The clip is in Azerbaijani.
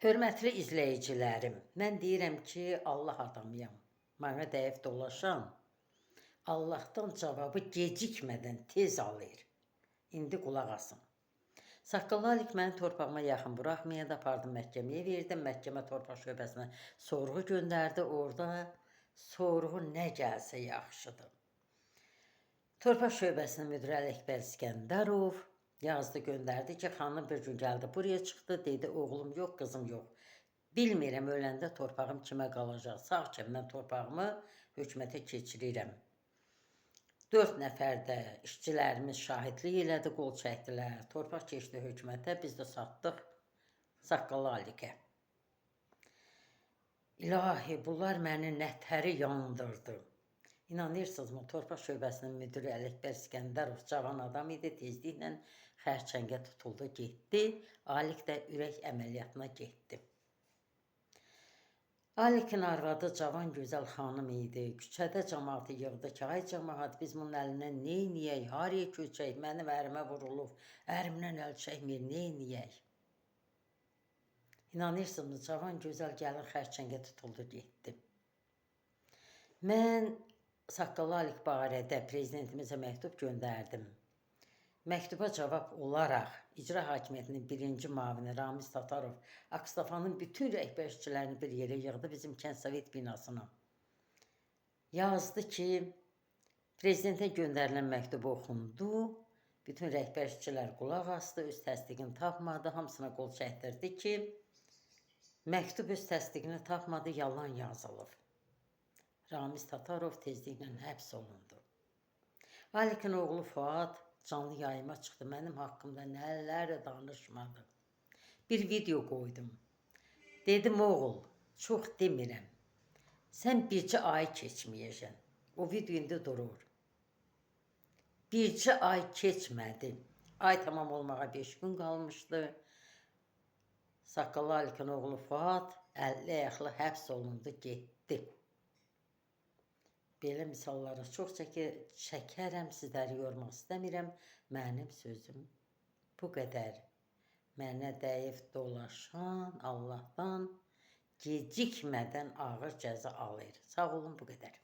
Hörmətli izləyicilərim, mən deyirəm ki, Allah adamıyam. Mənə dəyib dolaşan Allahdan cavabı gecikmədən tez alır. İndi qulaq asın. Saqqallı Alik məni torpağıma yaxın buraxmaya da apardım məhkəməyə verdim. Məhkəmə torpaq şöbəsinə sorğu göndərdi. Orada sorğu nə gəlsə yaxşıdır. Torpaq şöbəsinin müdiri Ələkbər İskəndərov yazdı, göndərdi ki, xanım bir gün gəldi, buraya çıxdı, dedi, oğlum yox, qızım yox. Bilmirəm, öləndə torpağım kimə qalacaq. Sağkən mən torpağımı hökumətə keçirirəm. 4 nəfər də işçilərimiz şahidlik elədi, qol çəkdilər. Torpaq keçdi hökumətə, biz də satdıq Saqqallı Alikə. İlahi, bunlar məni nətəri yandırdı. İnanırsınızmı, torpaq şöbəsinin müdürü Ələkbər İskəndərov cavan adam idi, tezliklə xərçəngə tutuldu, getdi. Alik də ürək əməliyyatına getdi. Alikin arvadı cavan gözəl xanım idi. Küçədə cəmaatı yığdı ki, ay cəmaat, biz bunun əlindən neyniyək, haraya köçək, mənim ərimə vurulub, ərimdən əl çəkmir, neyniyək? İnanırsınızmı, cavan gözəl gəlin xərçəngə tutuldu, getdi. Mən Saqqallı Alik barədə prezidentimizə məktub göndərdim. Məktuba cavab olaraq İcra Hakimiyyətinin 1-ci müavini Ramiz Tatarov Akstafanın bütün rəhbərçilərini bir yerə yığdı bizim Kənd Sovet binasına. Yazdı ki, prezidentə göndərilən məktubu oxundu. Bütün rəhbərçilər qulaq asdı, öz təsdiqini tapmadı. Hamısına qol çəkdirdi ki, məktub öz təsdiqini tapmadı, yalan yazılıb. Ramiz Tatarov tezliklə həbs olundu. Alikin oğlu Fuad canlı yayıma çıxdı. Mənim haqqımda nələr danışmadı. Bir video qoydum. Dedim, oğul, çox demirəm. Sən bircə ay keçməyəcəksən. O video indi durur. Bircə ay keçmədi. Ay tamam olmağa 5 gün qalmışdı. Saqqallı Alikin oğlu Fuad 50 ayaqlı həbs olundu, getdi. Belə misalları çox çəkərəm, sizləri yormaq istəmirəm. Mənim sözüm bu qədər. Mənə dəyib dolaşan Allahdan gecikmədən ağır cəza alır. Sağ olun, bu qədər.